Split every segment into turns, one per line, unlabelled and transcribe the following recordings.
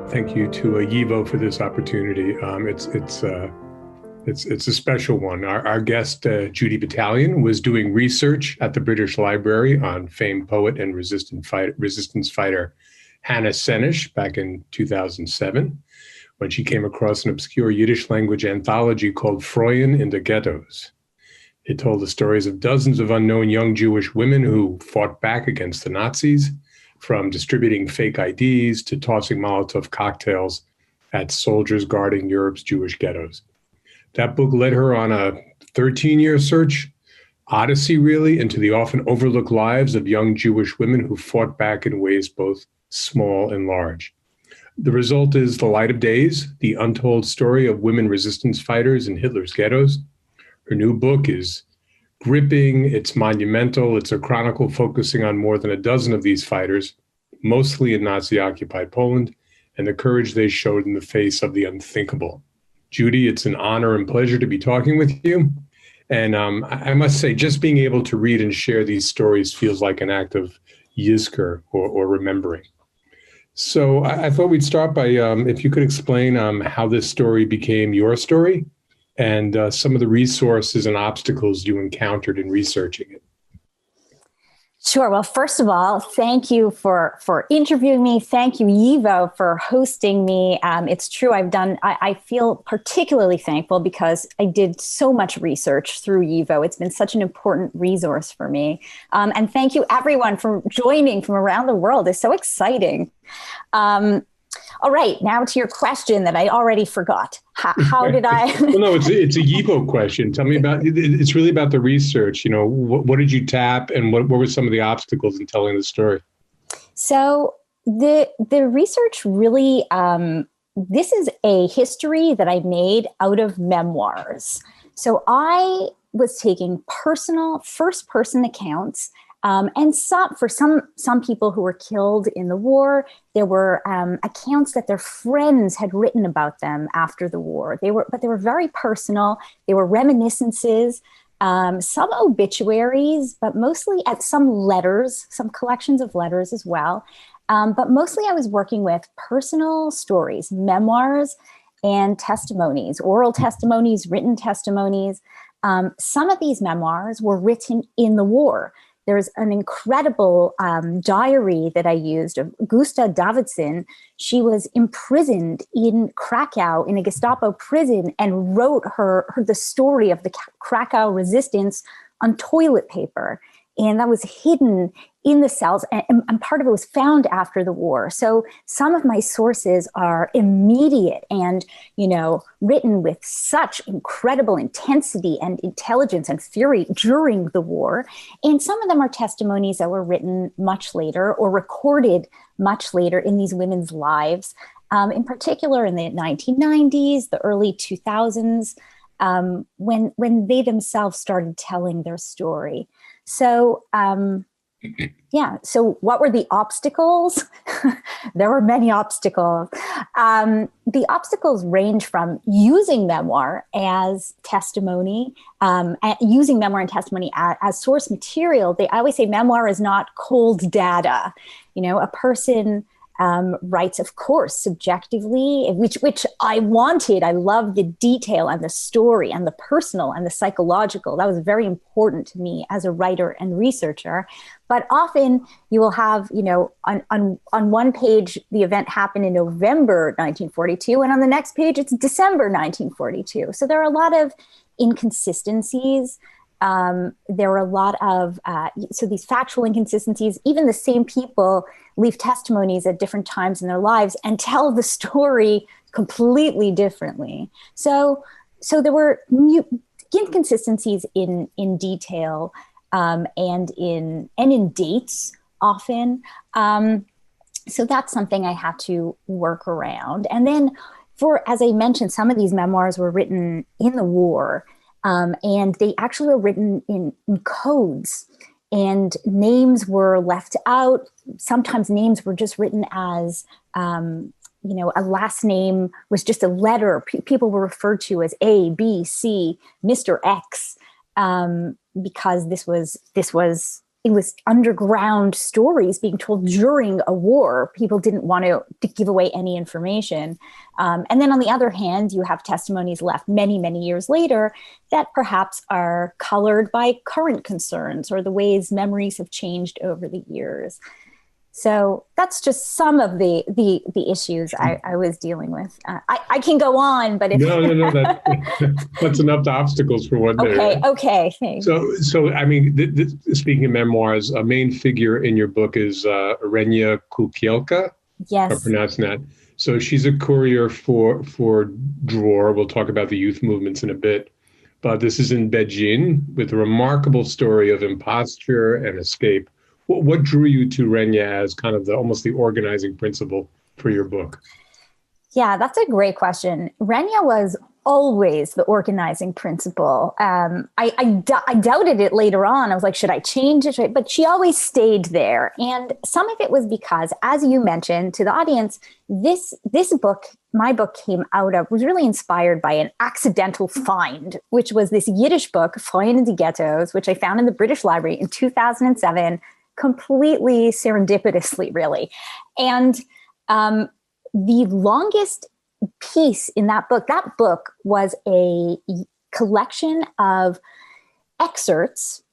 Thank you to Yivo for this opportunity. It's a special one. Our guest, Judy Batalion, was doing research at the British Library on famed poet and resistance fighter Hannah Senesh back in 2007, when she came across an obscure Yiddish language anthology called Freuen in the Ghettos. It told the stories of dozens of unknown young Jewish women who fought back against the Nazis, from distributing fake IDs to tossing Molotov cocktails at soldiers guarding Europe's Jewish ghettos. That book led her on a 13-year search, odyssey really, into the often overlooked lives of young Jewish women who fought back in ways both small and large. The result is The Light of Days, the untold story of women resistance fighters in Hitler's ghettos. Her new book is gripping, it's monumental, it's a chronicle focusing on more than a dozen of these fighters, mostly in Nazi-occupied Poland, and the courage they showed in the face of the unthinkable. Judy, it's an honor and pleasure to be talking with you. And I must say, just being able to read and share these stories feels like an act of yizker, or remembering. So I thought we'd start by, if you could explain how this story became your story, and some of the resources and obstacles you encountered in researching it.
Sure. Well, first of all, thank you for interviewing me. Thank you, Yivo, for hosting me. It's true. I feel particularly thankful because I did so much research through Yivo. It's been such an important resource for me. And thank you, everyone, for joining from around the world. It's so exciting. All right, now to your question that I already forgot. How did I?
Well, no, it's a Yivo question. Tell me about. It's really about the research. You know, what did you tap, and what were some of the obstacles in telling the story?
So the research really. This is a history that I made out of memoirs. So I was taking personal first-person accounts. And for some people who were killed in the war, there were accounts that their friends had written about them after the war. They were very personal. They were reminiscences, some obituaries, but mostly some letters, some collections of letters as well. But mostly I was working with personal stories, memoirs, and testimonies, oral testimonies, written testimonies. Some of these memoirs were written in the war. There's an incredible diary that I used of Gusta Davidson. She was imprisoned in Krakow in a Gestapo prison and wrote the story of the Krakow resistance on toilet paper. And that was hidden in the cells, and part of it was found after the war. So some of my sources are immediate and, written with such incredible intensity and intelligence and fury during the war. And some of them are testimonies that were written much later or recorded much later in these women's lives, in particular in the 1990s, the early 2000s, when they themselves started telling their story. So, so what were the obstacles? There were many obstacles. The obstacles range from using memoir as testimony, using memoir and testimony as source material. I always say memoir is not cold data. A person writes, of course, subjectively, which I wanted. I loved the detail and the story and the personal and the psychological. That was very important to me as a writer and researcher. But often you will have, on one page, the event happened in November 1942, and on the next page, it's December 1942. So there are a lot of inconsistencies. There were a lot of, so these factual inconsistencies. Even the same people leave testimonies at different times in their lives and tell the story completely differently. So there were inconsistencies in detail, and in dates often. So that's something I had to work around. And then as I mentioned, some of these memoirs were written in the war, and they actually were written in codes, and names were left out. Sometimes names were just written as, a last name was just a letter. People were referred to as A, B, C, Mr. X, because it it was underground stories being told during a war. People didn't want to give away any information. And then on the other hand, you have testimonies left many, many years later that perhaps are colored by current concerns or the ways memories have changed over the years. So that's just some of the issues I was dealing with. I can go on, but if
no, that's enough obstacles for one day.
Okay, thanks.
So I mean, speaking of memoirs, a main figure in your book is Renia Kukielka.
Yes,
I'm pronouncing that. So she's a courier for Dror. We'll talk about the youth movements in a bit, but this is in Beijing with a remarkable story of imposture and escape. What drew you to Renia as kind of almost the organizing principle for your book?
Yeah, that's a great question. Renia was always the organizing principle. I doubted it later on. I was like, should I change it? But she always stayed there. And some of it was because, as you mentioned to the audience, this book, my book was really inspired by an accidental find, which was this Yiddish book, Frauen in die Ghettos, which I found in the British Library in 2007, completely serendipitously, really. And the longest piece in that book was a collection of excerpts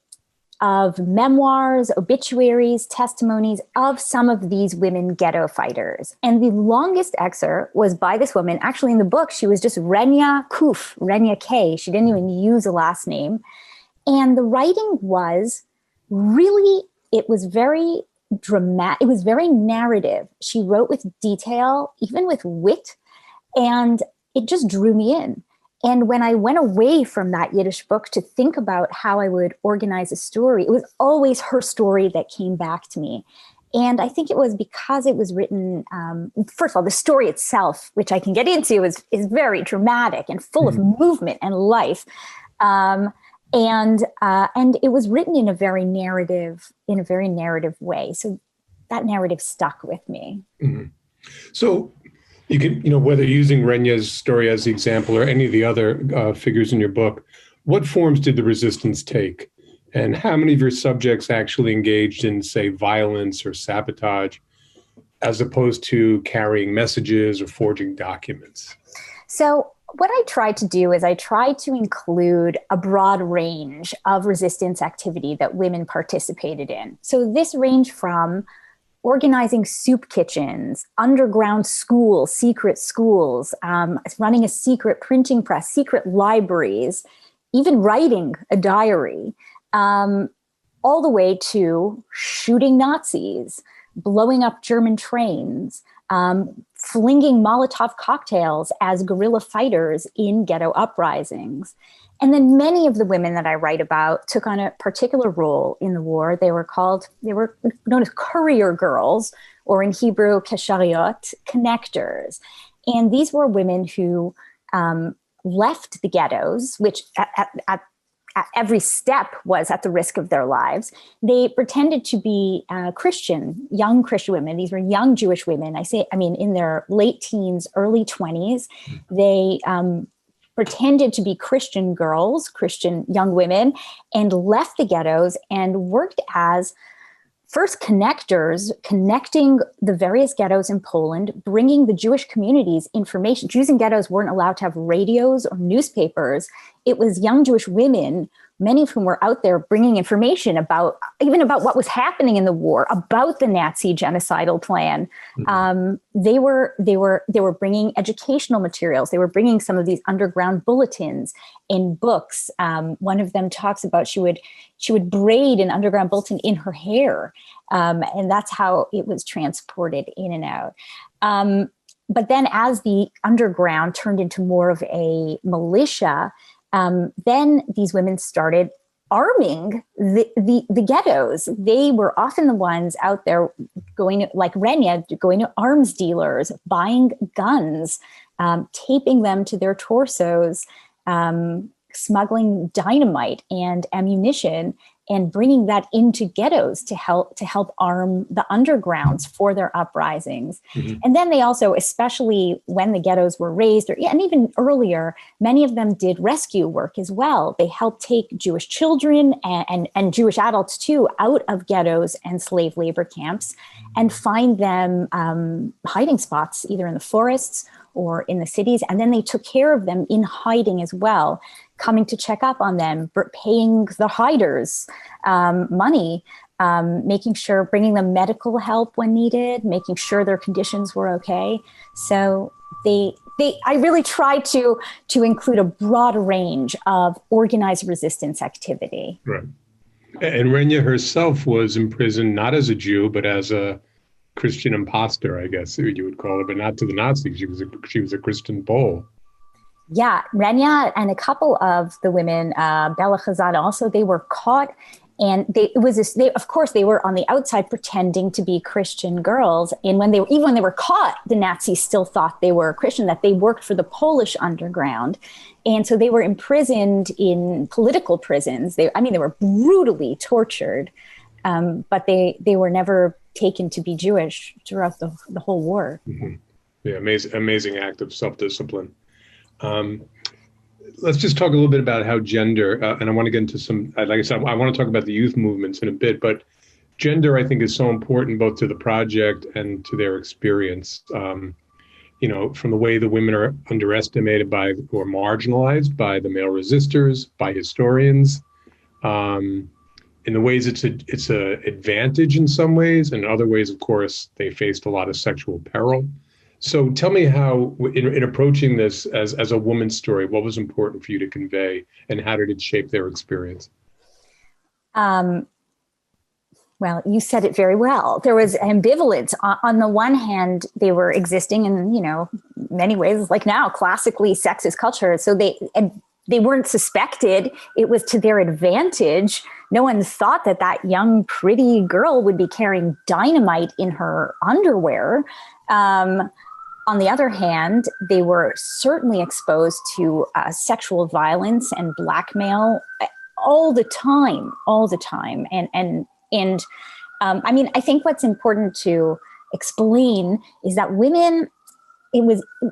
of memoirs, obituaries, testimonies of some of these women ghetto fighters. And the longest excerpt was by this woman. Actually, in the book, she was just Renia Kuf, Renia K. She didn't even use a last name. And the writing was really, it was very dramatic. It was very narrative. She wrote with detail, even with wit, and it just drew me in. And when I went away from that Yiddish book to think about how I would organize a story, it was always her story that came back to me. And I think it was because it was written, first of all, the story itself, which I can get into, is very dramatic and full of movement and life. And it was written in a very narrative way. So that narrative stuck with me. Mm-hmm.
So you can, whether using Renia's story as the example or any of the other figures in your book, what forms did the resistance take? And how many of your subjects actually engaged in, say, violence or sabotage, as opposed to carrying messages or forging documents?
So what I tried to do is I tried to include a broad range of resistance activity that women participated in. So this ranged from organizing soup kitchens, underground schools, secret schools, running a secret printing press, secret libraries, even writing a diary, all the way to shooting Nazis, blowing up German trains, flinging Molotov cocktails as guerrilla fighters in ghetto uprisings. And then many of the women that I write about took on a particular role in the war. They were known as courier girls, or in Hebrew, keshariot, connectors. And these were women who left the ghettos, which at every step was at the risk of their lives. They pretended to be young Christian women. These were young Jewish women. In their late teens, early 20s. They pretended to be Christian girls, Christian young women, and left the ghettos and worked as first connectors, connecting the various ghettos in Poland, bringing the Jewish communities information. Jews in ghettos weren't allowed to have radios or newspapers. It was young Jewish women, many of whom were out there bringing information about what was happening in the war, about the Nazi genocidal plan. Mm-hmm. They were bringing educational materials. They were bringing some of these underground bulletins and books. One of them talks about she would braid an underground bulletin in her hair, and that's how it was transported in and out. But then, as the underground turned into more of a militia, then these women started arming the ghettos. They were often the ones out there going, like Renia, going to arms dealers, buying guns, taping them to their torsos, smuggling dynamite and ammunition, and bringing that into ghettos to help arm the undergrounds for their uprisings. Mm-hmm. And then they also, especially when the ghettos were raised, and even earlier, many of them did rescue work as well. They helped take Jewish children and Jewish adults too out of ghettos and slave labor camps and find them hiding spots, either in the forests or in the cities. And then they took care of them in hiding as well, coming to check up on them, paying the hiders money, making sure, bringing them medical help when needed, making sure their conditions were okay. So I really tried to include a broad range of organized resistance activity.
Right. And Renya herself was imprisoned not as a Jew, but as a Christian imposter, I guess you would call it, but not to the Nazis. She was a Christian Pole.
Yeah, Renya and a couple of the women, Bella Khazad also, they were caught, and of course they were on the outside pretending to be Christian girls. And when they were caught, the Nazis still thought they were Christian, that they worked for the Polish underground. And so they were imprisoned in political prisons. They were brutally tortured, but they were never taken to be Jewish throughout the whole war.
Mm-hmm. Yeah, amazing act of self-discipline. Let's just talk a little bit about how gender, and I want to get into some, like I said, I want to talk about the youth movements in a bit, but gender, I think, is so important both to the project and to their experience. From the way the women are underestimated or marginalized by the male resistors, by historians, in the ways it's a advantage in some ways, and in other ways, of course, they faced a lot of sexual peril. So tell me how, in approaching this as a woman's story, what was important for you to convey, and how did it shape their experience?
Well, you said it very well. There was ambivalence. On the one hand, they were existing in, many ways, like now, classically sexist culture. So they weren't suspected. It was to their advantage. No one thought that young, pretty girl would be carrying dynamite in her underwear. On the other hand, they were certainly exposed to sexual violence and blackmail all the time. And I think what's important to explain is that women,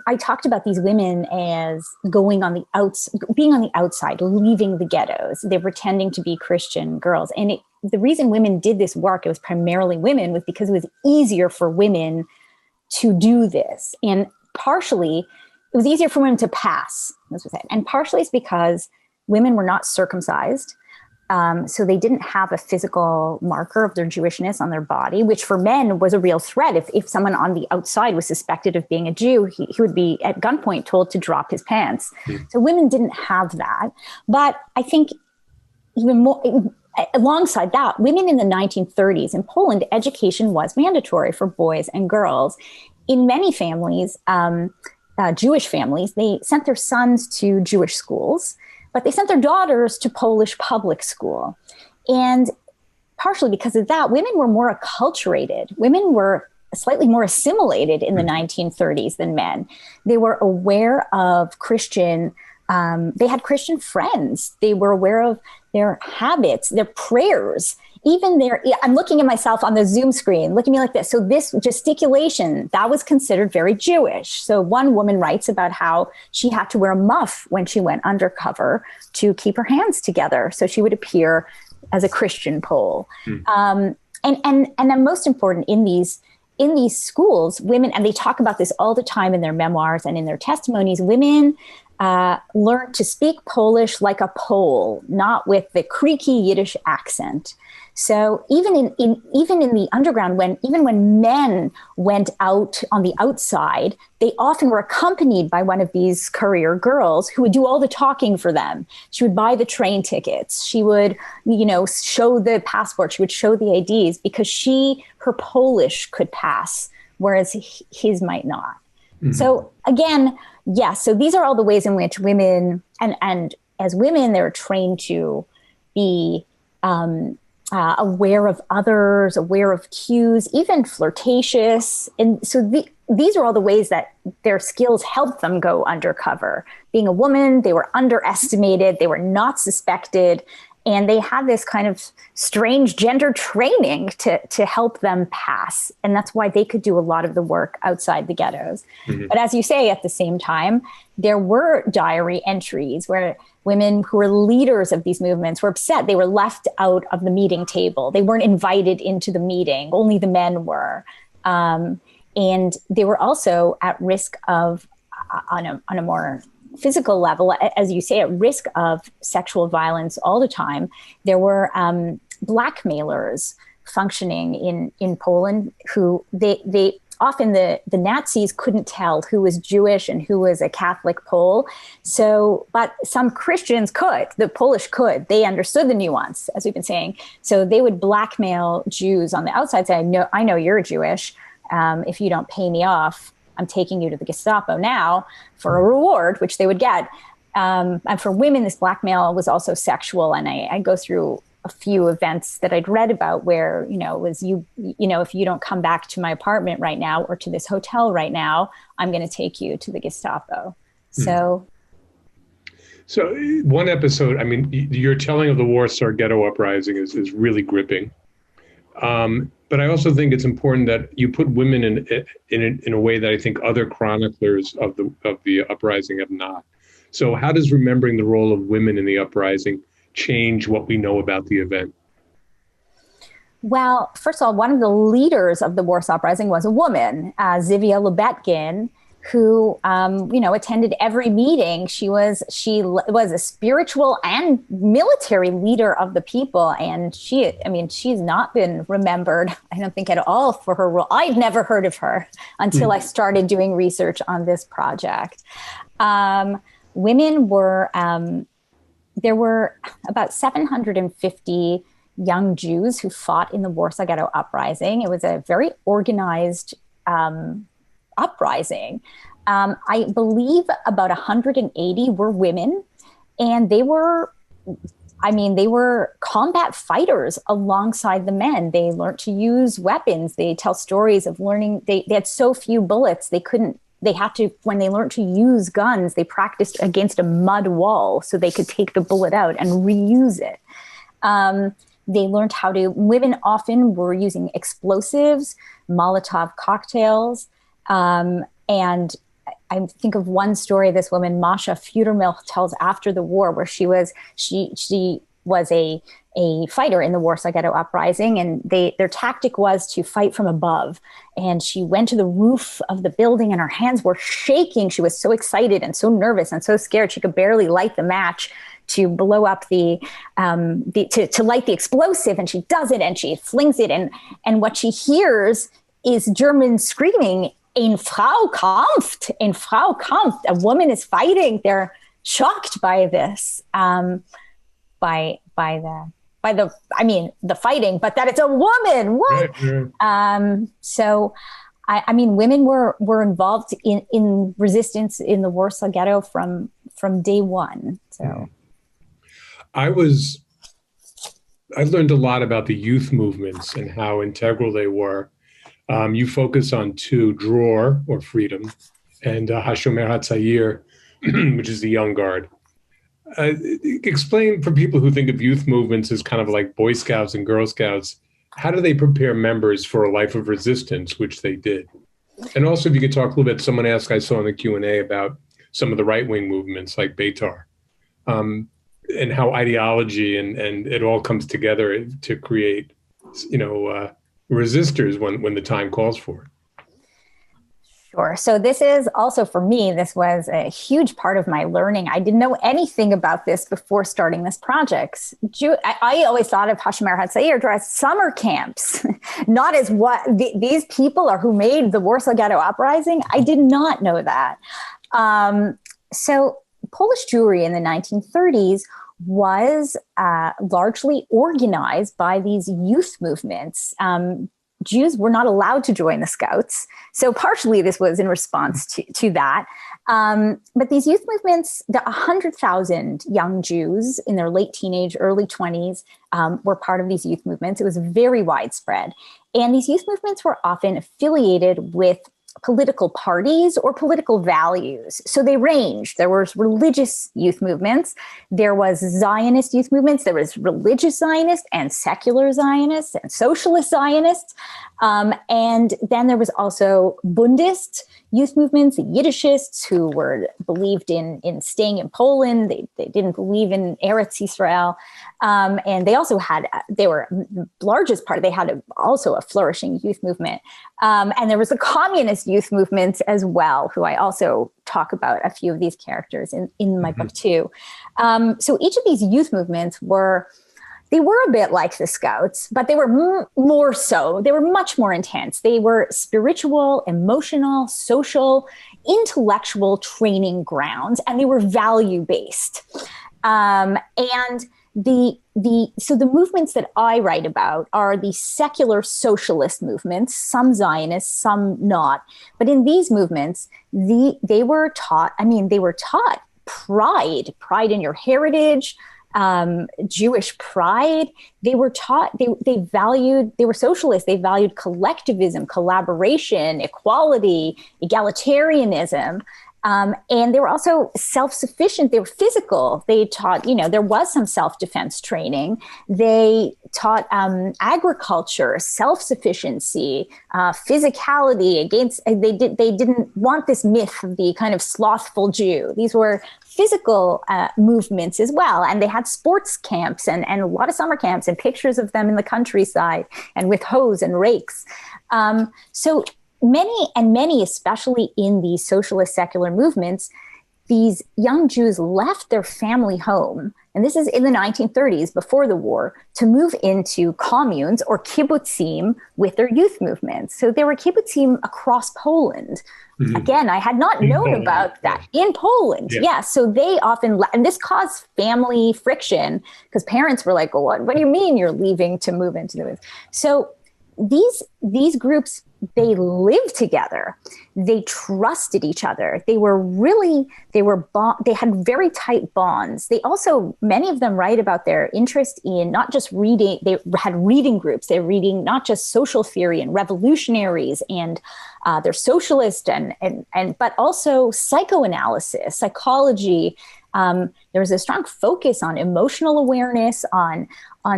I talked about these women as being on the outside, leaving the ghettos. They're pretending to be Christian girls. And the reason women did this work, it was primarily women, was because it was easier for women to do this. And partially, it was easier for women to pass, this was it. And partially it's because women were not circumcised. So they didn't have a physical marker of their Jewishness on their body, which for men was a real threat. If someone on the outside was suspected of being a Jew, he would be at gunpoint told to drop his pants. Mm. So women didn't have that. But I think even more, alongside that, women in the 1930s in Poland, education was mandatory for boys and girls. In many families, Jewish families, they sent their sons to Jewish schools, but they sent their daughters to Polish public school. And partially because of that, women were more acculturated. Women were slightly more assimilated in the 1930s than men. They were aware of Christian, they had Christian friends. They were aware of their habits, their prayers, even I'm looking at myself on the Zoom screen, look at me like this. So this gesticulation, that was considered very Jewish. So one woman writes about how she had to wear a muff when she went undercover to keep her hands together, so she would appear as a Christian Pole. And then most important, in these schools, women, and they talk about this all the time in their memoirs and in their testimonies, women learned to speak Polish like a Pole, not with the creaky Yiddish accent. So even in the underground, when men went out on the outside, they often were accompanied by one of these courier girls who would do all the talking for them. She would buy the train tickets. She would, show the passport. She would show the IDs because her Polish could pass, whereas his might not. Mm-hmm. So again, yes. So these are all the ways in which women, and as women, they're trained to be aware of others, aware of cues, even flirtatious. And so these are all the ways that their skills helped them go undercover. Being a woman, they were underestimated, they were not suspected, And they had this kind of strange gender training to help them pass. And that's why they could do a lot of the work outside the ghettos. Mm-hmm. But as you say, at the same time, there were diary entries where women who were leaders of these movements were upset. They were left out of the meeting table. They weren't invited into the meeting. Only the men were. And they were also at risk of, on a more physical level, as you say, at risk of sexual violence all the time. There were blackmailers functioning in Poland who they often the Nazis couldn't tell who was Jewish and who was a Catholic Pole. So, but some Christians could, the Polish could. They understood the nuance, as we've been saying. So they would blackmail Jews on the outside, say, I know you're Jewish. If you don't pay me off, I'm taking you to the Gestapo now for a reward, which they would get. And for women, this blackmail was also sexual. And I go through a few events that I'd read about where, it was if you don't come back to my apartment right now or to this hotel right now, I'm going to take you to the Gestapo. So
one episode, I mean, your telling of the Warsaw Ghetto Uprising is really gripping. But I also think it's important that you put women in a way that I think other chroniclers of the uprising have not. So how does remembering the role of women in the uprising change what we know about the event?
Well, first of all, one of the leaders of the Warsaw Uprising was a woman, Zivia Lubetkin, who, attended every meeting. She was a spiritual and military leader of the people. And she's not been remembered, I don't think, at all for her role. I'd never heard of her until I started doing research on this project. Women were, there were about 750 young Jews who fought in the Warsaw Ghetto Uprising. It was a very organized uprising. I believe about 180 were women, and they were combat fighters alongside the men. They learned to use weapons. They tell stories of learning. They had so few bullets, when they learned to use guns, they practiced against a mud wall so they could take the bullet out and reuse it. They learned women often were using explosives, Molotov cocktails. And I think of one story this woman, Masha Fudermilch, tells after the war, where she was a fighter in the Warsaw Ghetto Uprising, and their tactic was to fight from above. And she went to the roof of the building and her hands were shaking. She was so excited and so nervous and so scared she could barely light the match to blow up to light the explosive. And she does it and she flings it. And what she hears is Germans screaming, "Eine Frau kämpft, eine Frau kämpft." A woman is fighting. They're shocked by this, by the fighting, but that it's a woman. What? Right. So, women were involved in resistance in the Warsaw Ghetto from day one. So,
I learned a lot about the youth movements and how integral they were. You focus on two, Dror, or Freedom, and Hashomer HaTzayir, which is the Young Guard. Explain for people who think of youth movements as kind of like Boy Scouts and Girl Scouts, how do they prepare members for a life of resistance, which they did? And also, if you could talk a little bit, someone asked, I saw in the Q&A, about some of the right-wing movements like Beitar, and how ideology and it all comes together to create, resistors when the time calls for it.
Sure. So this is also, for me, this was a huge part of my learning. I didn't know anything about this before starting this project. I always thought of Hashomer HaTzayir as summer camps, not as what these people are who made the Warsaw Ghetto Uprising. I did not know that. So Polish Jewry in the 1930s was largely organized by these youth movements. Jews were not allowed to join the Scouts. So partially this was in response to that. But these youth movements, 100,000 young Jews in their late teenage, early 20s were part of these youth movements. It was very widespread. And these youth movements were often affiliated with political parties or political values. So they ranged. There was religious youth movements. There was Zionist youth movements. There was religious Zionists and secular Zionists and socialist Zionists. And then there was also Bundist youth movements, the Yiddishists, who believed in staying in Poland. They didn't believe in Eretz Yisrael. And they also they were the largest part. They had also a flourishing youth movement. And there was the communist youth movement as well, who I also talk about a few of these characters in my book too. So each of these youth movements were a bit like the Scouts, but they were more so. They were much more intense. They were spiritual, emotional, social, intellectual training grounds, and they were value-based. And so the movements that I write about are the secular socialist movements, some Zionists, some not. But in these movements, they were taught pride in your heritage, Jewish pride. They were taught, they were socialists. They valued collectivism, collaboration, equality, egalitarianism. And they were also self-sufficient. They were physical. They taught, there was some self-defense training. They taught agriculture, self-sufficiency, physicality. They didn't want this myth of the kind of slothful Jew. These were physical movements as well. And they had sports camps and a lot of summer camps and pictures of them in the countryside and with hoes and rakes. So many, especially in these socialist secular movements, these young Jews left their family home, and this is in the 1930s, before the war, to move into communes or kibbutzim with their youth movements. So there were kibbutzim across Poland. Mm-hmm. Again, I had not known about that in Poland. Yeah. So they often, and this caused family friction because parents were like, well, what do you mean you're leaving to move into the? So these groups, they lived together. They trusted each other. They had very tight bonds. They also, many of them write about their interest in not just reading. They had reading groups. They're reading not just social theory and revolutionaries and they're socialist but also psychoanalysis, psychology. There was a strong focus on emotional awareness, on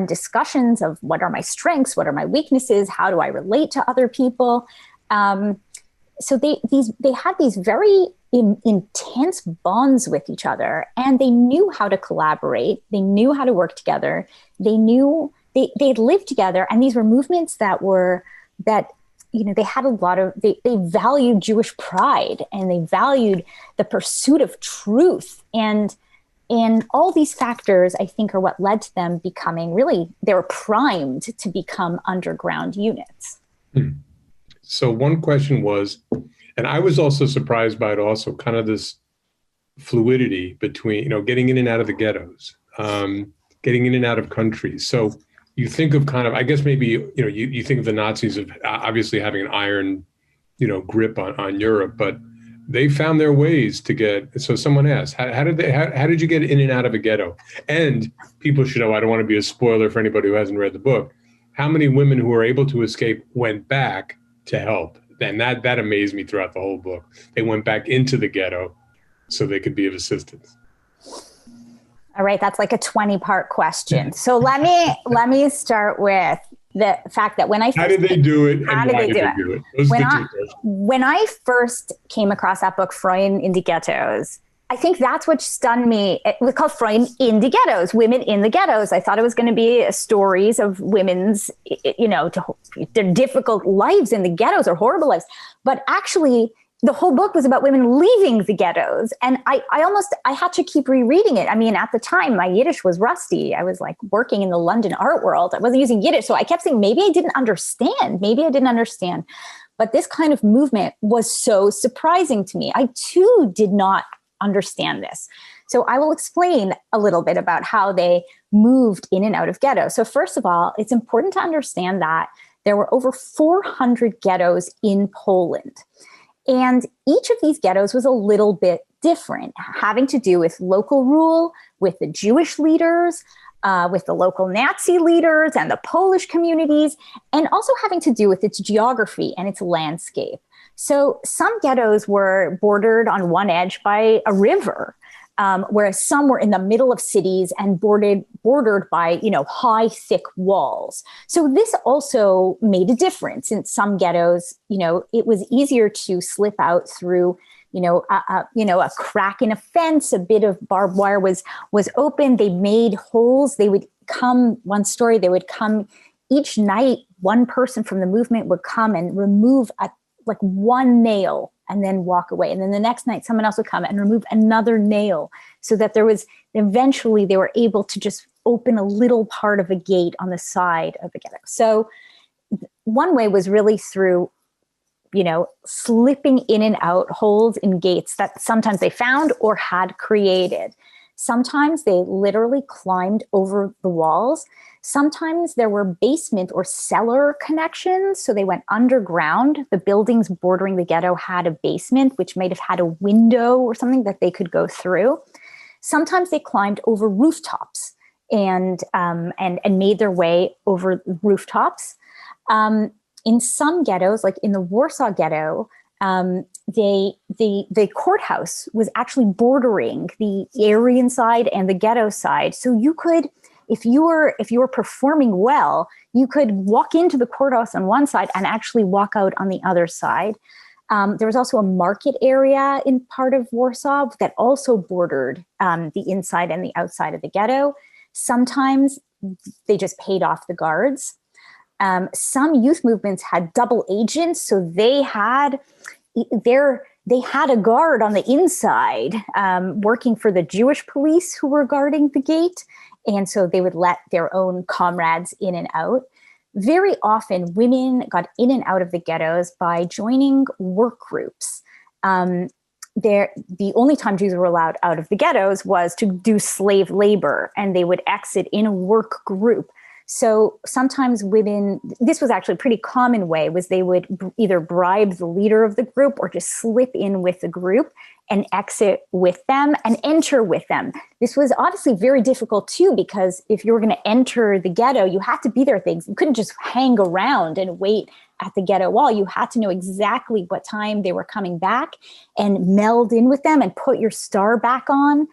discussions of what are my strengths, what are my weaknesses, how do I relate to other people. So they had these very intense bonds with each other, and they knew how to collaborate. They knew how to work together. They knew they'd lived together, and these were movements they had they valued Jewish pride, and they valued the pursuit of truth. And all these factors, I think, are what led to them becoming they were primed to become underground units.
So one question was, and I was also surprised by it also, kind of this fluidity between, getting in and out of the ghettos, getting in and out of countries. So you think of kind of, I guess maybe, you think of the Nazis of obviously having an iron, grip on Europe, but they found their ways to get. So someone asked, how did you get in and out of a ghetto? And people should know, I don't want to be a spoiler for anybody who hasn't read the book, how many women who were able to escape went back to help? And that amazed me throughout the whole book. They went back into the ghetto so they could be of assistance.
All right, that's like a 20-part question. So let me start with the fact that when I first
how did they do it? How did they do it?
When I first came across that book, Freud in the Ghettos, I think that's what stunned me. It was called Freud in the Ghettos, Women in the Ghettos. I thought it was going to be stories of women's, their difficult lives in the ghettos or horrible lives. But actually, the whole book was about women leaving the ghettos. And I had to keep rereading it. I mean, at the time, my Yiddish was rusty. I was like working in the London art world. I wasn't using Yiddish. So I kept saying, maybe I didn't understand. But this kind of movement was so surprising to me. I too did not understand this. So I will explain a little bit about how they moved in and out of ghettos. So first of all, it's important to understand that there were over 400 ghettos in Poland. And each of these ghettos was a little bit different, having to do with local rule, with the Jewish leaders, with the local Nazi leaders and the Polish communities, and also having to do with its geography and its landscape. So some ghettos were bordered on one edge by a river, whereas some were in the middle of cities and bordered by, high, thick walls. So this also made a difference. In some ghettos, it was easier to slip out through, a crack in a fence. A bit of barbed wire was open. They made holes. They would come. One story, they would come each night. One person from the movement would come and remove one nail and then walk away. And then the next night, someone else would come and remove another nail, so that eventually they were able to just open a little part of a gate on the side of the ghetto. So one way was really through, slipping in and out holes in gates that sometimes they found or had created. Sometimes they literally climbed over the walls. Sometimes there were basement or cellar connections, so they went underground. The buildings bordering the ghetto had a basement, which might have had a window or something that they could go through. Sometimes they climbed over rooftops and made their way over rooftops. In some ghettos, like in the Warsaw Ghetto, the courthouse was actually bordering the Aryan side and the ghetto side. So you could, if you were performing well, you could walk into the courthouse on one side and actually walk out on the other side. There was also a market area in part of Warsaw that also bordered the inside and the outside of the ghetto. Sometimes they just paid off the guards. Some youth movements had double agents, so they had a guard on the inside working for the Jewish police who were guarding the gate, and so they would let their own comrades in and out. Very often, women got in and out of the ghettos by joining work groups. The only time Jews were allowed out of the ghettos was to do slave labor, and they would exit in a work group. So sometimes women, this was actually a pretty common way, was they would either bribe the leader of the group or just slip in with the group and exit with them and enter with them. This was obviously very difficult too, because if you were going to enter the ghetto, you had to be there. You couldn't just hang around and wait at the ghetto wall. You had to know exactly what time they were coming back and meld in with them and put your star back on.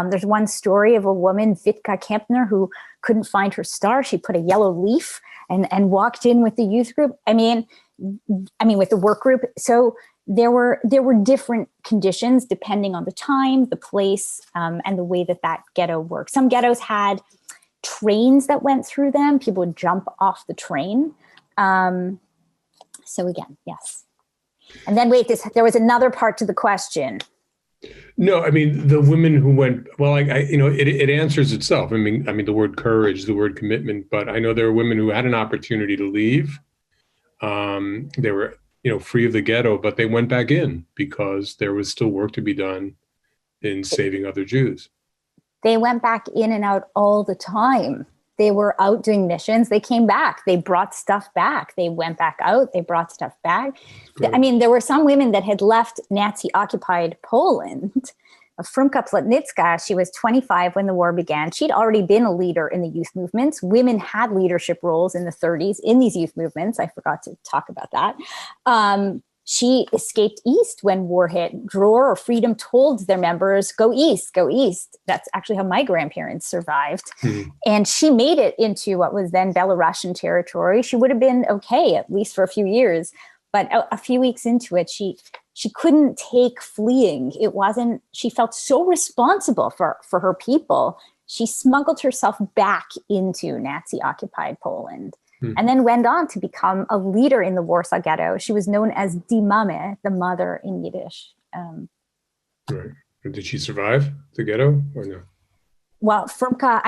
There's one story of a woman, Firka Kempner, who couldn't find her star. She put a yellow leaf and walked in with the youth group. I mean, with the work group. So there were different conditions depending on the time, the place, and the way that ghetto worked. Some ghettos had trains that went through them. People would jump off the train. So again, yes. And then there was another part to the question.
No, the women who went, well, it answers itself. The word courage, the word commitment, but I know there were women who had an opportunity to leave. They were, free of the ghetto, but they went back in because there was still work to be done in saving other Jews.
They went back in and out all the time. They were out doing missions. They came back. They brought stuff back. They went back out. They brought stuff back. There were some women that had left Nazi-occupied Poland. Firka Plotnicka, she was 25 when the war began. She'd already been a leader in the youth movements. Women had leadership roles in the 30s in these youth movements. I forgot to talk about that. She escaped east when war hit. Dror or Freedom told their members, go east, go east. That's actually how my grandparents survived. Mm-hmm. And she made it into what was then Belarusian territory. She would have been okay, at least for a few years. But a few weeks into it, she couldn't take fleeing. She felt so responsible for her people. She smuggled herself back into Nazi-occupied Poland. And then went on to become a leader in the Warsaw Ghetto. She was known as Die Mame, the mother in Yiddish.
Right. And did she survive the ghetto or no?
Well, Firka,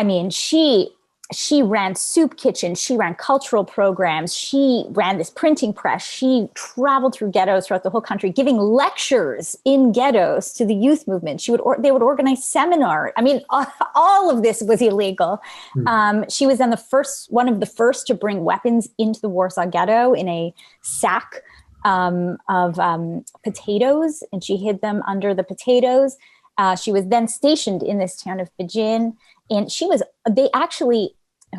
she ran soup kitchens. She ran cultural programs. She ran this printing press. She traveled through ghettos throughout the whole country, giving lectures in ghettos to the youth movement. They would organize seminars. All of this was illegal. She was then one of the first to bring weapons into the Warsaw Ghetto in a sack of potatoes, and she hid them under the potatoes. She was then stationed in this town of Bajin. And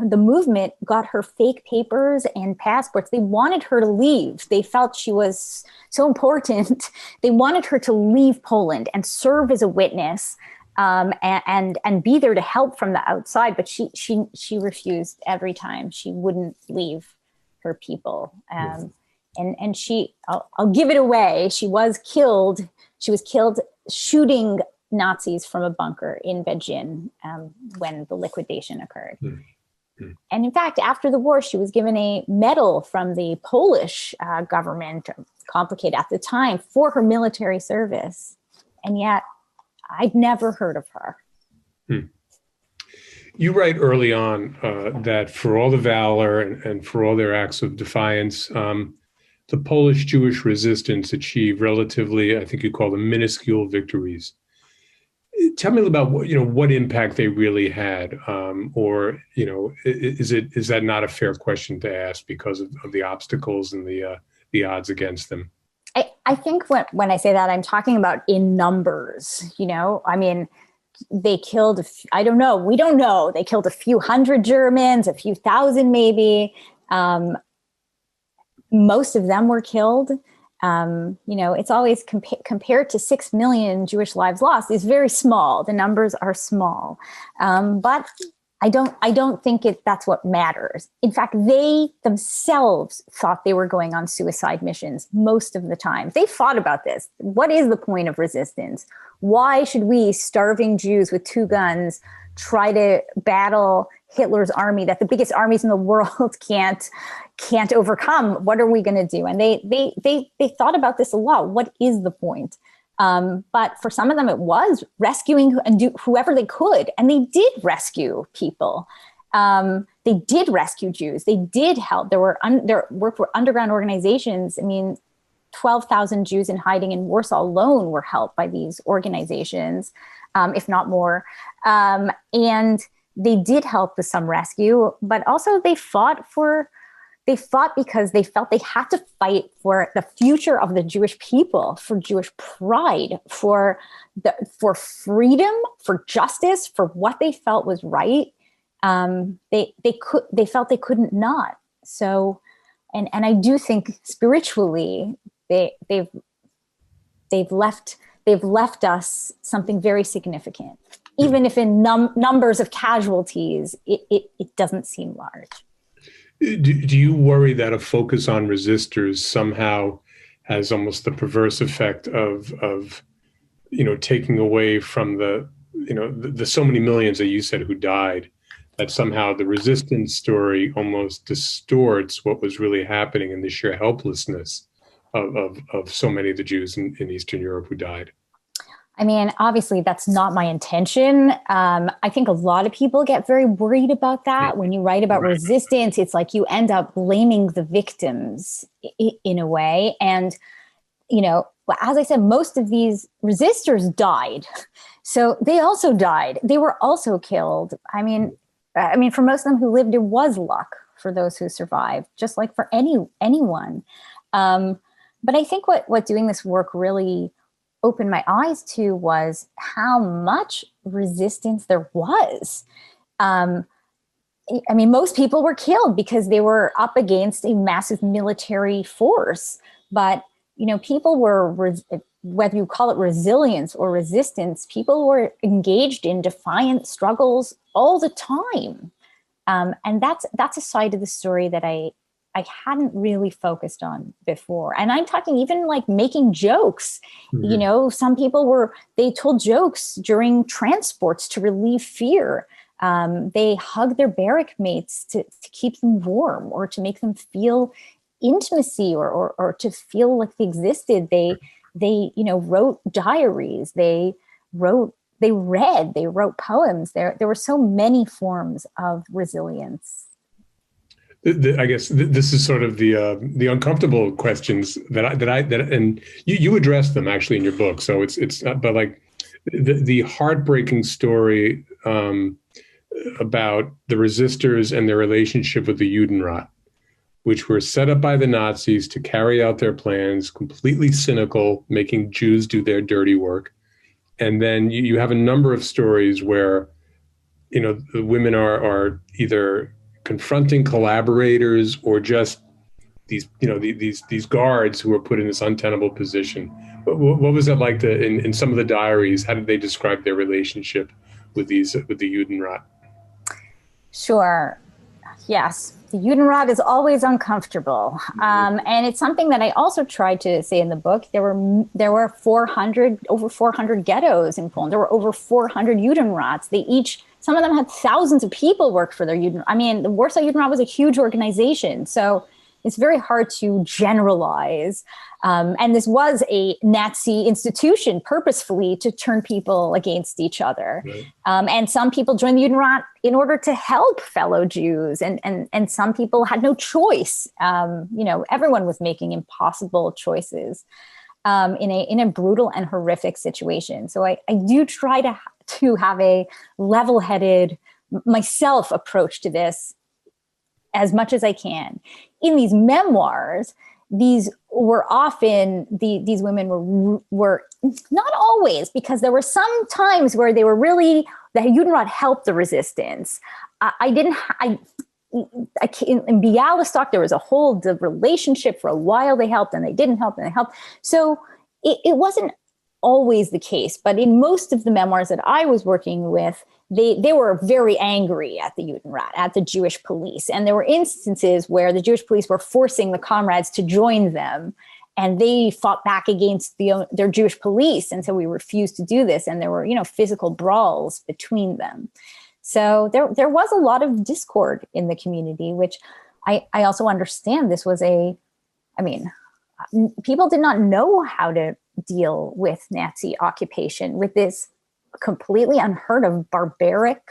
the movement got her fake papers and passports. They wanted her to leave. They felt she was so important. They wanted her to leave Poland and serve as a witness, and be there to help from the outside. But she refused every time. She wouldn't leave her people. And I'll give it away. She was killed. She was killed shooting Nazis from a bunker in Belgium when the liquidation occurred. And in fact, after the war, she was given a medal from the Polish government, complicated at the time, for her military service. And yet, I'd never heard of her.
You write early on that for all the valor and for all their acts of defiance, the Polish Jewish resistance achieved relatively, I think you call them minuscule victories. Tell me about what impact they really had, or is that not a fair question to ask because of the obstacles and the odds against them?
I think when I say that, I'm talking about in numbers. I mean, they killed. I don't know. We don't know. They killed a few hundred Germans, a few thousand maybe. Most of them were killed. It's always compared to 6 million Jewish lives lost is very small. The numbers are small, but I don't think that's what matters. In fact, they themselves thought they were going on suicide missions most of the time. They thought about this. What is the point of resistance? Why should we, starving Jews with 2 guns, try to battle Hitler's army that the biggest armies in the world can't overcome? What are we going to do? And they thought about this a lot. What is the point? But for some of them, it was rescuing and do whoever they could. And they did rescue people. They did rescue Jews. They did help. There were underground organizations. I mean, 12,000 Jews in hiding in Warsaw alone were helped by these organizations, if not more. And they did help with some rescue, but also they fought because they felt they had to fight for the future of the Jewish people, for Jewish pride, for freedom, for justice, for what they felt was right. They felt they couldn't not. So, and I do think spiritually they've left us something very significant. Even if in numbers of casualties, it doesn't seem large.
Do you worry that a focus on resistors somehow has almost the perverse effect of taking away from the so many millions that you said who died, that somehow the resistance story almost distorts what was really happening in the sheer helplessness of so many of the Jews in Eastern Europe who died?
I mean, obviously, that's not my intention. I think a lot of people get very worried about that. When you write about resistance, it's like you end up blaming the victims in a way. And, as I said, most of these resistors died. So they also died. They were also killed. I mean, for most of them who lived, it was luck for those who survived, just like for anyone. But I think what doing this work really opened my eyes to was how much resistance there was. Most people were killed because they were up against a massive military force. But, people were, whether you call it resilience or resistance, people were engaged in defiant struggles all the time. And that's a side of the story that I hadn't really focused on before. And I'm talking even like making jokes. Mm-hmm. Some people they told jokes during transports to relieve fear. They hugged their barrack mates to keep them warm or to make them feel intimacy or to feel like they existed. They wrote diaries. They wrote poems. There were so many forms of resilience.
I guess this is sort of the uncomfortable questions that and you address them actually in your book. So it's but like the heartbreaking story about the resistors and their relationship with the Judenrat, which were set up by the Nazis to carry out their plans, completely cynical, making Jews do their dirty work. And then you have a number of stories where the women are either confronting collaborators or just these, these guards who were put in this untenable position? What was that like in some of the diaries? How did they describe their relationship with the Judenrat?
Sure. Yes. The Judenrat is always uncomfortable. And it's something that I also tried to say in the book. There were over 400 ghettos in Poland. There were over 400 Judenrats. Some of them had thousands of people work for their Judenrat. I mean, the Warsaw Judenrat was a huge organization. So it's very hard to generalize. And this was a Nazi institution purposefully to turn people against each other. Right. And some people joined the Judenrat in order to help fellow Jews. And some people had no choice. Everyone was making impossible choices in a brutal and horrific situation. So I do try to have a level-headed myself approach to this as much as I can. In these memoirs, these were often, these women were not always, because there were some times where they were really, the Judenrat helped the resistance. In Bialystok, there was a whole relationship for a while. They helped and they didn't help and they helped. So it wasn't always the case, but in most of the memoirs that I was working with, they were very angry at the Judenrat, at the Jewish police. And there were instances where the Jewish police were forcing the comrades to join them, and they fought back against their Jewish police. And so we refused to do this. And there were, physical brawls between them. So there was a lot of discord in the community, which I also understand. This was people did not know how to deal with Nazi occupation, with this completely unheard of, barbaric,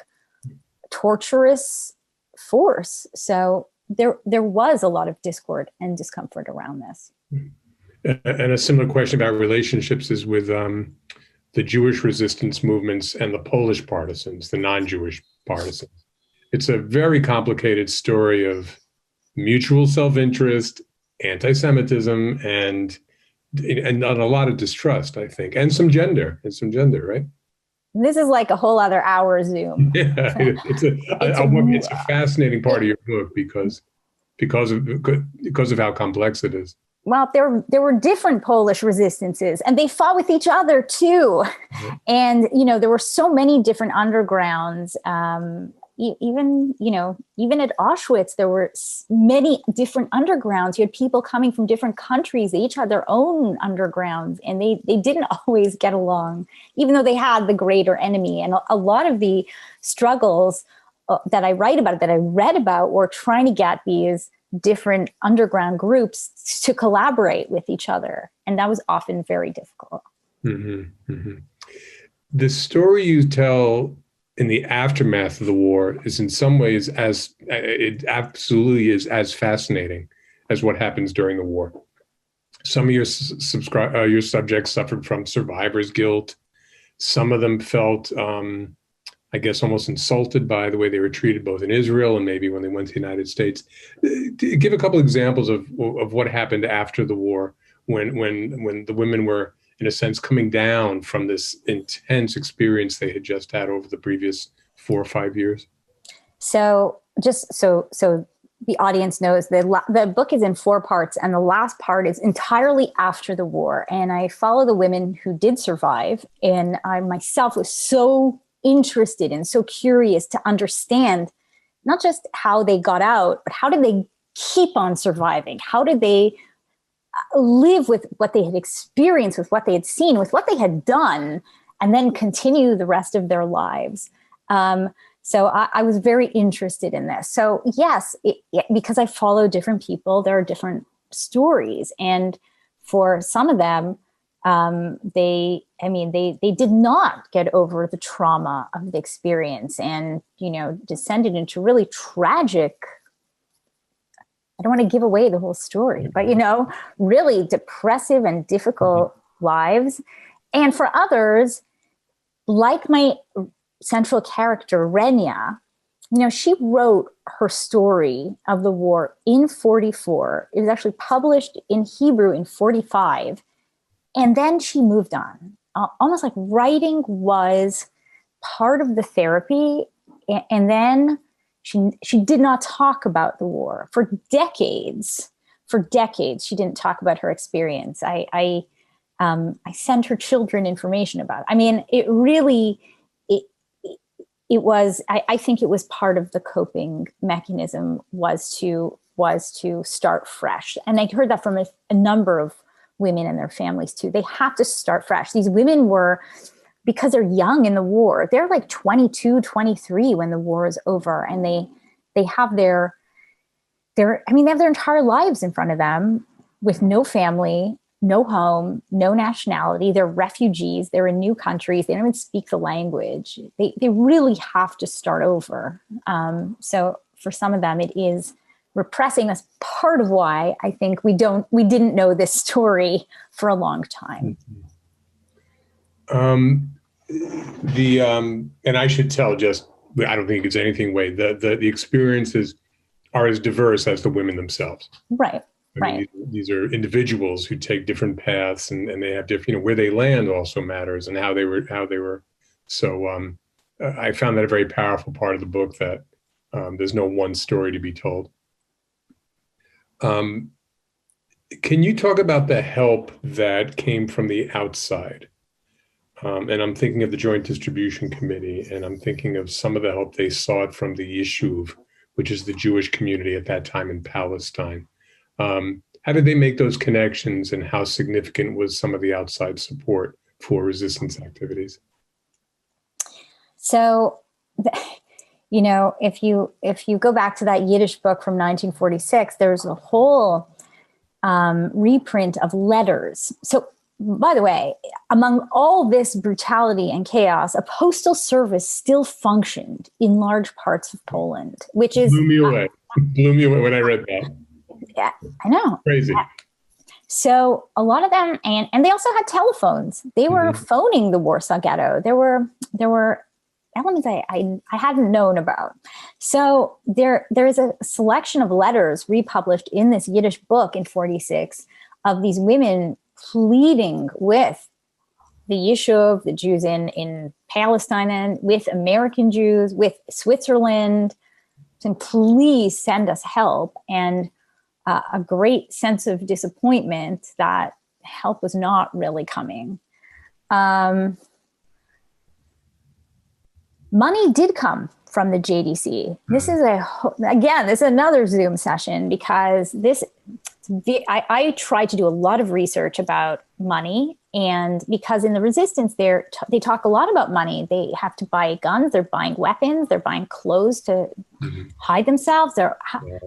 torturous force. So there was a lot of discord and discomfort around this.
And a similar question about relationships is with the Jewish resistance movements and the Polish partisans, the non-Jewish partisans. It's a very complicated story of mutual self-interest, anti-Semitism, and a lot of distrust, I think, and some gender, right?
This is like a whole other hour Zoom.
Yeah, it's a fascinating part of your book because of how complex it is.
Well, there were different Polish resistances, and they fought with each other too. Mm-hmm. And there were so many different undergrounds. Even at Auschwitz, there were many different undergrounds. You had people coming from different countries. They each had their own undergrounds, and they didn't always get along, even though they had the greater enemy. And a lot of the struggles that I write about, that I read about, were trying to get these different underground groups to collaborate with each other. And that was often very difficult.
Mm-hmm. Mm-hmm. The story you tell in the aftermath of the war is in some ways it absolutely is as fascinating as what happens during the war. Some of your subjects suffered from survivor's guilt. Some of them felt, I guess, almost insulted by the way they were treated, both in Israel and maybe when they went to the United States. Give a couple examples of what happened after the war, when the women were, in a sense, coming down from this intense experience they had just had over the previous 4 or 5 years.
So just so the audience knows, the book is in 4 parts, and the last part is entirely after the war. And I follow the women who did survive. And I myself was so interested and so curious to understand not just how they got out, but how did they keep on surviving? How did they live with what they had experienced, with what they had seen, with what they had done, and then continue the rest of their lives. So I was very interested in this. So yes, because I follow different people, there are different stories. And for some of them, they did not get over the trauma of the experience and, descended into really tragic, I don't want to give away the whole story, but, really depressive and difficult lives. And for others, like my central character, Renia, she wrote her story of the war in 1944. It was actually published in Hebrew in 1945. And then she moved on, almost like writing was part of the therapy. And then She did not talk about the war for decades. For decades, she didn't talk about her experience. I sent her children information about it. I mean, it really, it was, I think it was part of the coping mechanism was to start fresh. And I heard that from a number of women and their families too. They have to start fresh. These women were, because they're young in the war, they're like 22, 23 when the war is over, and they have their they have their entire lives in front of them with no family, no home, no nationality. They're refugees. They're in new countries. They don't even speak the language. They really have to start over. So for some of them, it is repressing. That's part of why I think we didn't know this story for a long time.
And I should tell, just, I don't think it's anything way, the experiences are as diverse as the women themselves.
Right.
I mean, these are individuals who take different paths, and they have different, where they land also matters, and how they were. So I found that a very powerful part of the book, that there's no one story to be told. Can you talk about the help that came from the outside? And I'm thinking of the Joint Distribution Committee, and I'm thinking of some of the help they sought from the Yishuv, which is the Jewish community at that time in Palestine. How did they make those connections, and how significant was some of the outside support for resistance activities?
So, if you go back to that Yiddish book from 1946, there's a whole reprint of letters. So, by the way, among all this brutality and chaos, a postal service still functioned in large parts of Poland, which is...
Blew me away. Blew me away when I read that.
Yeah, I know.
Crazy.
Yeah. So a lot of them, and they also had telephones. They were phoning the Warsaw Ghetto. There were elements I hadn't known about. So there is a selection of letters republished in this Yiddish book in 46 of these women pleading with the Yishuv, the Jews in Palestine, and with American Jews, with Switzerland, saying, please send us help. And a great sense of disappointment that help was not really coming. Money did come from the JDC. This is this is another Zoom session, because I tried to do a lot of research about money, and because in the resistance they talk a lot about money. They have to buy guns, they're buying weapons, they're buying clothes to hide themselves.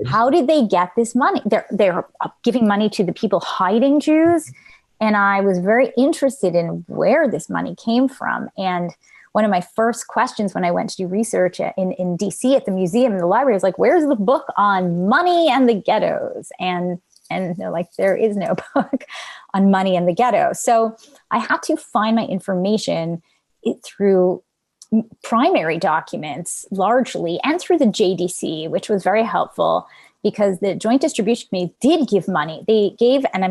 How did they get this money? They're giving money to the people hiding Jews, and I was very interested in where this money came from. And one of my first questions when I went to do research in DC at the museum and the library was like, where's the book on money and the ghettos? And they're like, there is no book on money and the ghetto. So I had to find my information through primary documents largely, and through the JDC, which was very helpful, because the Joint Distribution Committee did give money. They gave, and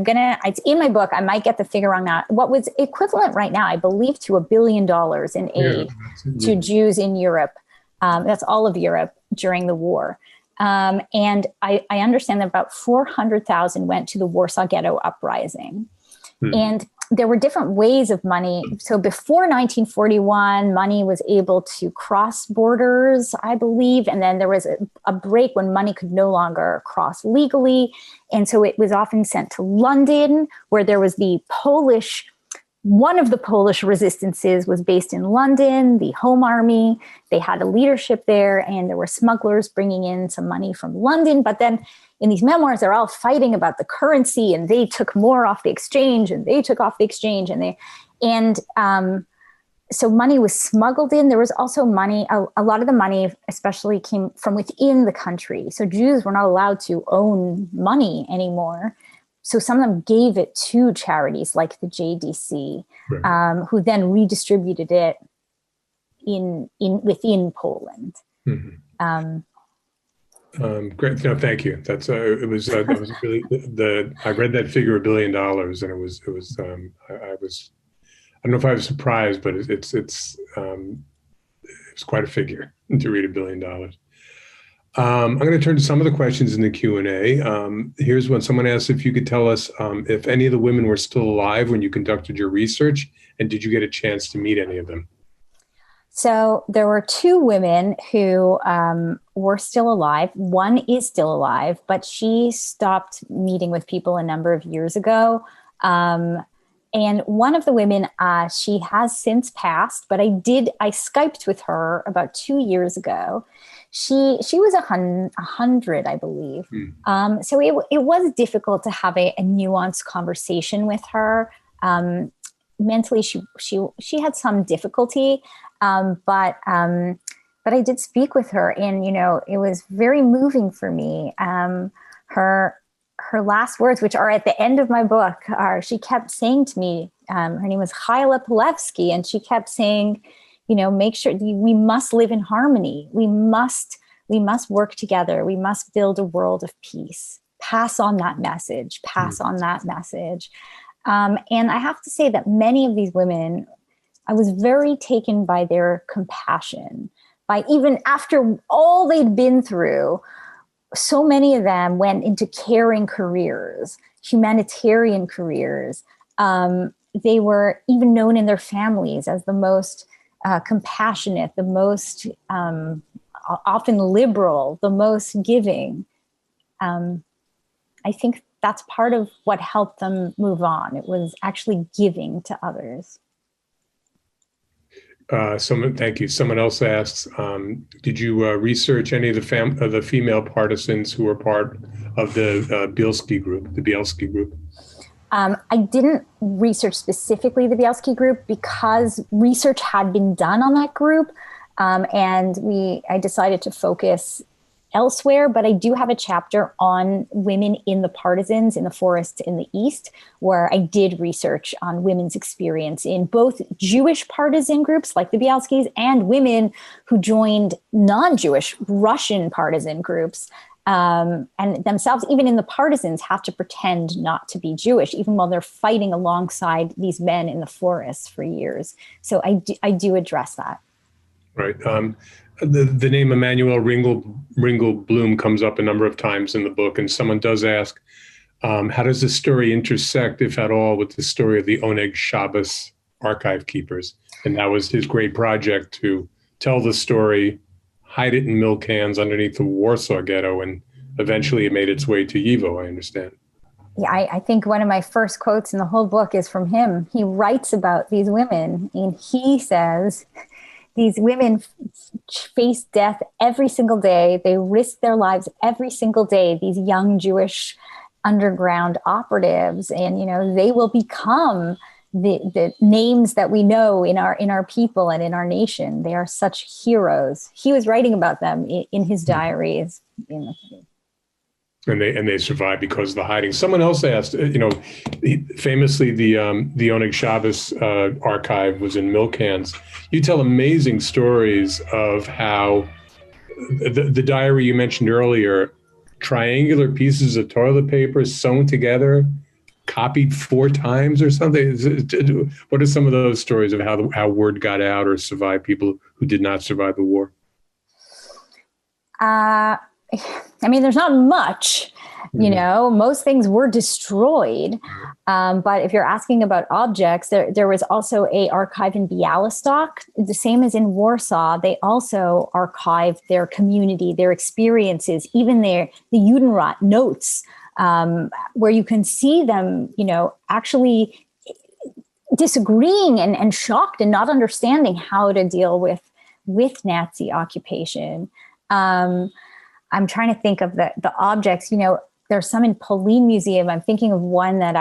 it's in my book, I might get the figure wrong now, what was equivalent right now, I believe, to $1 billion in aid to Jews in Europe. That's all of Europe during the war. And I understand that about 400,000 went to the Warsaw Ghetto Uprising. And there were different ways of money. So before 1941, money was able to cross borders, I believe. And then there was a break when money could no longer cross legally. And so it was often sent to London, where there was one of the Polish resistances was based in London, the Home Army. They had a leadership there, and there were smugglers bringing in some money from London. But then in these memoirs, they're all fighting about the currency, and they took more off the exchange, and they took off the exchange, so money was smuggled in. There was also money, a lot of the money especially came from within the country. So Jews were not allowed to own money anymore. So some of them gave it to charities like the JDC, who then redistributed it within Poland.
Great. No, thank you. That's that was really I read that figure $1 billion, and it was I don't know if I was surprised, but it's quite a figure to read $1 billion. I'm going to turn to some of the questions in the Q&A. Here's one. Someone asked if you could tell us if any of the women were still alive when you conducted your research, and did you get a chance to meet any of them?
So there were two women who were still alive. One is still alive, but she stopped meeting with people a number of years ago. And one of the women, she has since passed, but I Skyped with her about 2 years ago. She was 100, I believe. So it was difficult to have a nuanced conversation with her. Mentally, she had some difficulty, but I did speak with her, and it was very moving for me. Her last words, which are at the end of my book, she kept saying to me, her name was Hyla Pilevsky, and she kept saying, make sure we must live in harmony. We must work together. We must build a world of peace. Pass on that message. On that message. And I have to say that many of these women, I was very taken by their compassion. By even after all they'd been through, so many of them went into caring careers, humanitarian careers. They were even known in their families as the most compassionate, the most often liberal, the most giving. I think that's part of what helped them move on. It was actually giving to others.
Thank you. Someone else asks, did you research any of the female partisans who were part of the Bielski group?
I didn't research specifically the Bielski group because research had been done on that group, and I decided to focus elsewhere. But I do have a chapter on women in the partisans in the forests in the East, where I did research on women's experience in both Jewish partisan groups like the Bielskis and women who joined non-Jewish Russian partisan groups. And themselves, even in the partisans, have to pretend not to be Jewish, even while they're fighting alongside these men in the forests for years. So I do address that.
Right. The name Emanuel Ringel Bloom comes up a number of times in the book, and someone does ask, how does this story intersect, if at all, with the story of the Oneg Shabbos archive keepers? And that was his great project to tell the story, hide it in milk cans underneath the Warsaw Ghetto, and eventually it made its way to YIVO, I understand.
Yeah, I think one of my first quotes in the whole book is from him. He writes about these women, and he says, these women face death every single day. They risk their lives every single day, these young Jewish underground operatives. And, they will become the names that we know in our people and in our nation. They are such heroes. He was writing about them in his diaries.
And they survived because of the hiding. Someone else asked, famously the Oneg Shabbos archive was in milk cans. You tell amazing stories of how the diary you mentioned earlier, triangular pieces of toilet paper sewn together, copied 4 times or something. What are some of those stories of how word got out or survived people who did not survive the war?
There's not much, most things were destroyed. But if you're asking about objects, there was also a archive in Białystok, the same as in Warsaw. They also archived their community, their experiences, even the Judenrat notes, where you can see them, actually disagreeing and shocked and not understanding how to deal with Nazi occupation. I'm trying to think of the objects, there's some in Polin Museum. I'm thinking of one that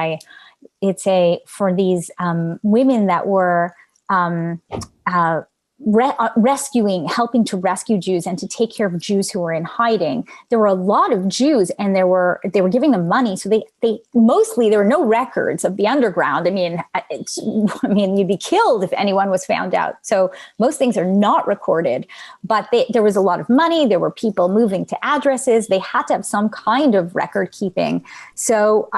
for these women that were helping to rescue Jews and to take care of Jews who were in hiding. There were a lot of Jews, and they were giving them money. So they mostly, there were no records of the underground. You'd be killed if anyone was found out. So most things are not recorded, but there was a lot of money. There were people moving to addresses. They had to have some kind of record keeping. So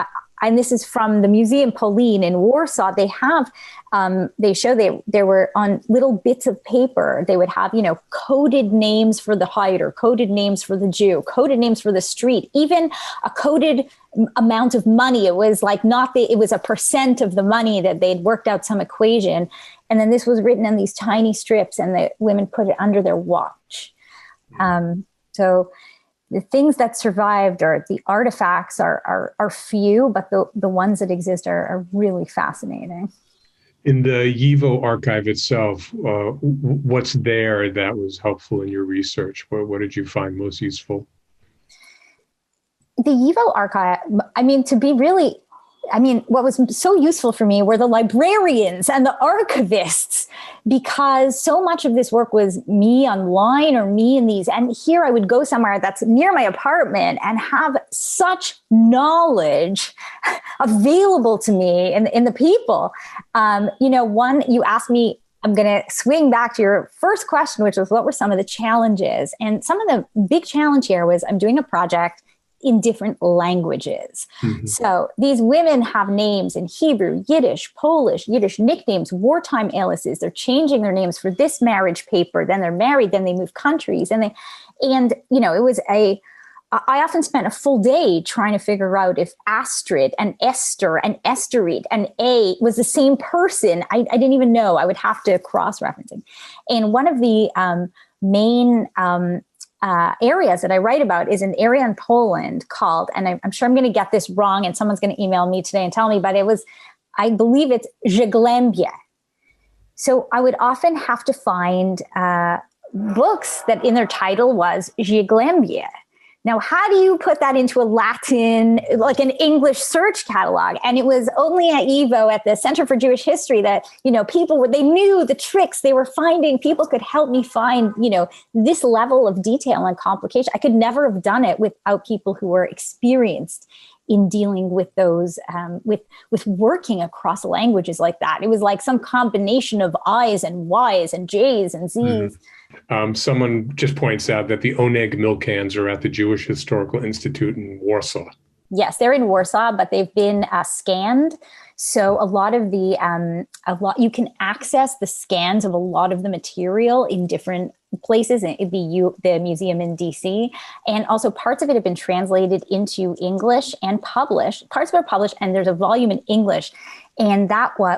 and this is from the Museum Polin in Warsaw, they have, they show they were on little bits of paper. They would have, coded names for the hider, coded names for the Jew, coded names for the street, even a coded amount of money. It was like it was a percent of the money that they'd worked out some equation. And then this was written on these tiny strips, and the women put it under their watch. So the things that survived, or the artifacts, are few, but the ones that exist are really fascinating.
In the YIVO archive itself, what's there that was helpful in your research? What did you find most useful?
The YIVO archive, what was so useful for me were the librarians and the archivists, because so much of this work was me online or me in these. And here I would go somewhere that's near my apartment and have such knowledge available to me in the people. You asked me, I'm going to swing back to your first question, which was what were some of the challenges? And some of the big challenge here was I'm doing a project in different languages. Mm-hmm. So these women have names in Hebrew, Yiddish, Polish, Yiddish nicknames, wartime aliases. They're changing their names for this marriage paper. Then they're married. Then they move countries. I often spent a full day trying to figure out if Astrid and Esther and Esterid and A was the same person. I didn't even know. I would have to cross-referencing. And one of the main areas that I write about is an area in Poland called, and I'm sure I'm going to get this wrong, and someone's going to email me today and tell me, but I believe it's Zagłębie. So I would often have to find books that in their title was Zagłębie. Now, how do you put that into a Latin, like an English search catalog? And it was only at YIVO, at the Center for Jewish History, that, they knew the tricks. They were finding, people could help me find, this level of detail and complication. I could never have done it without people who were experienced in dealing with those, with working across languages like that. It was like some combination of I's and Y's and J's and Z's.
Mm-hmm. Someone just points out that the Oneg milk cans are at the Jewish Historical Institute in Warsaw.
Yes, they're in Warsaw, but they've been scanned. So a lot of you can access the scans of a lot of the material in different places, the museum in DC, and also parts of it have been translated into English and published. Parts of it are published, and there's a volume in English, and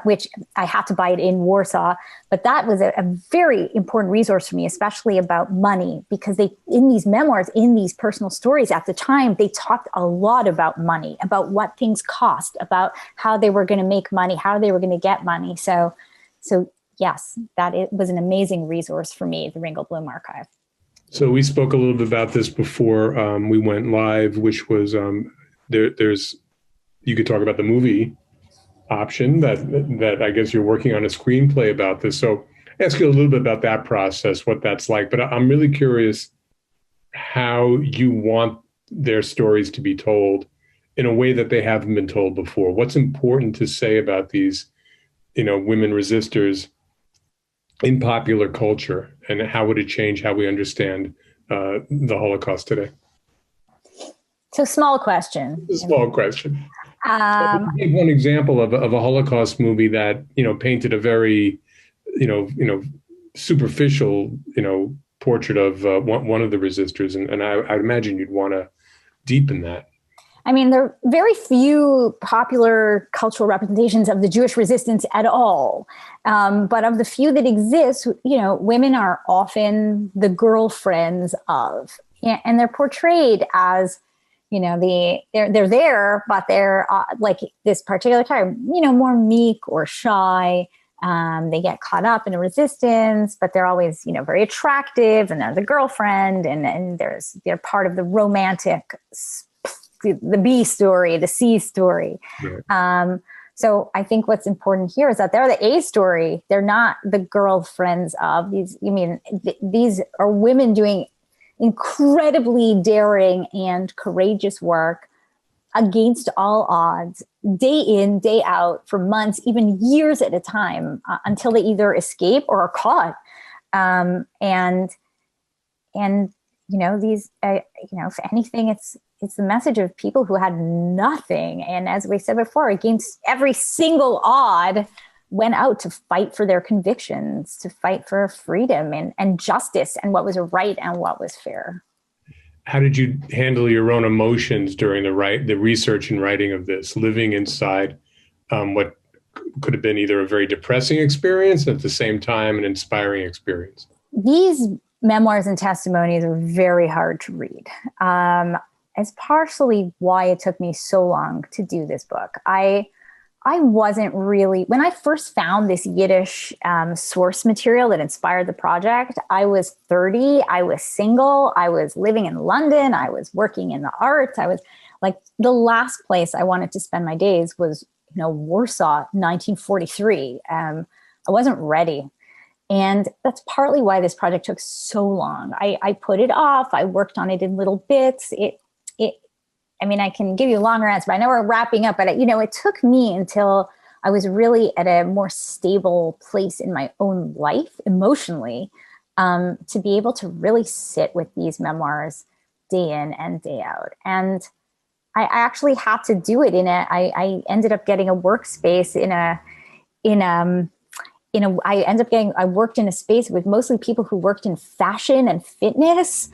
which I had to buy it in Warsaw, but that was a very important resource for me, especially about money, because in these memoirs, in these personal stories at the time, they talked a lot about money, about what things cost, about how they were going to make money, how they were going to get money. So yes, it was an amazing resource for me, the Ringgold-Bloom Archive.
So we spoke a little bit about this before we went live, which was you could talk about the movie option that I guess you're working on a screenplay about this. So ask you a little bit about that process, what that's like. But I'm really curious how you want their stories to be told in a way that they haven't been told before. What's important to say about these, women resistors in popular culture, and how would it change how we understand the Holocaust today?
So small question.
A small question. Give one example of a Holocaust movie that painted a very superficial portrait of one of the resistors, and I'd imagine you'd want to deepen that.
I mean, there are very few popular cultural representations of the Jewish resistance at all. But of the few that exist, women are often the girlfriends of, and they're portrayed as, they're there, but they're like this particular time, more meek or shy. They get caught up in a resistance, but they're always, very attractive, and they're the girlfriend, and they're part of the romantic, the B story, the C story. Right. So I think what's important here is that they're the A story. They're not the girlfriends of these. These are women doing incredibly daring and courageous work against all odds, day in, day out, for months, even years at a time, until they either escape or are caught. If anything, it's the message of people who had nothing. And as we said before, against every single odd, went out to fight for their convictions, to fight for freedom and justice and what was right and what was fair.
How did you handle your own emotions during the research and writing of this, living inside what could have been either a very depressing experience and at the same time an inspiring experience?
These memoirs and testimonies are very hard to read. It's partially why it took me so long to do this book. I wasn't really, when I first found this Yiddish source material that inspired the project, I was 30, I was single, I was living in London, I was working in the arts. I was like, the last place I wanted to spend my days was, Warsaw, 1943. I wasn't ready. And that's partly why this project took so long. I put it off. I worked on it in little bits. I can give you a longer answer, but I know we're wrapping up, but it took me until I was really at a more stable place in my own life emotionally, to be able to really sit with these memoirs day in and day out. And I actually had to do it I ended up getting a workspace I worked in a space with mostly people who worked in fashion and fitness.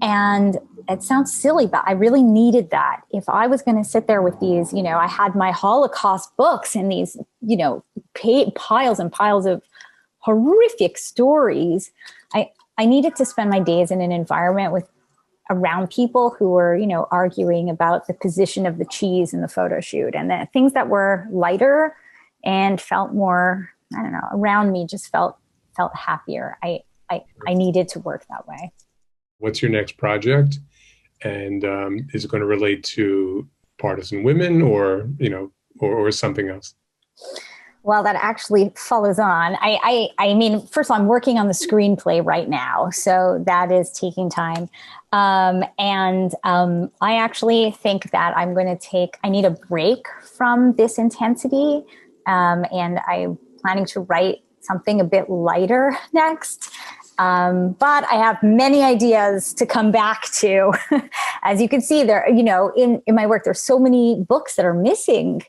And it sounds silly, but I really needed that. If I was going to sit there with these, I had my Holocaust books and these, piles and piles of horrific stories. I needed to spend my days in an environment around people who were, arguing about the position of the cheese in the photo shoot, and the things that were lighter and felt more, around me just felt happier. I needed to work that way.
What's your next project? And is it going to relate to partisan women or something else?
Well, that actually follows on. First of all, I'm working on the screenplay right now, so that is taking time. I actually think that I need a break from this intensity. And I'm planning to write something a bit lighter next. But I have many ideas to come back to. As you can see there, in my work, there's so many books that are missing.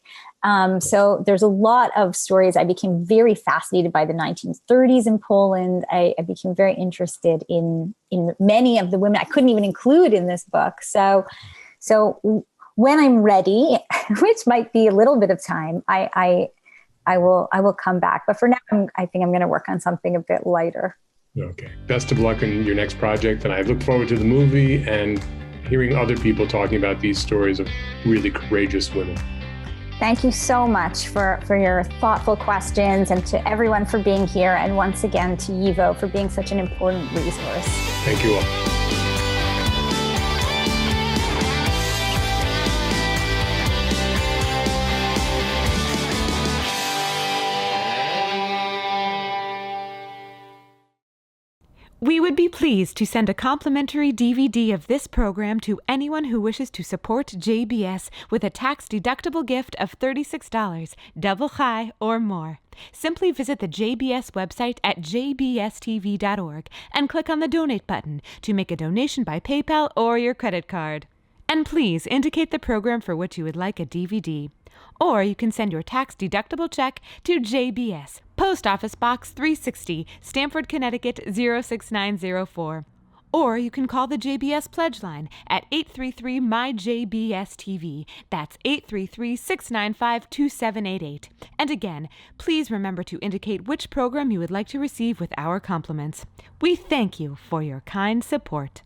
So there's a lot of stories. I became very fascinated by the 1930s in Poland. I became very interested in many of the women I couldn't even include in this book. So when I'm ready, which might be a little bit of time, I will come back. But for now, I think I'm going to work on something a bit lighter.
Okay. Best of luck in your next project. And I look forward to the movie and hearing other people talking about these stories of really courageous women.
Thank you so much for your thoughtful questions, and to everyone for being here. And once again, to YIVO for being such an important resource.
Thank you all.
We would be pleased to send a complimentary DVD of this program to anyone who wishes to support JBS with a tax-deductible gift of $36, double chai or more. Simply visit the JBS website at jbstv.org and click on the donate button to make a donation by PayPal or your credit card. And please indicate the program for which you would like a DVD. Or you can send your tax-deductible check to JBS, Post Office Box 360, Stamford, Connecticut 06904. Or you can call the JBS Pledge Line at 833-MY-JBS-TV. That's 833-695-2788. And again, please remember to indicate which program you would like to receive with our compliments. We thank you for your kind support.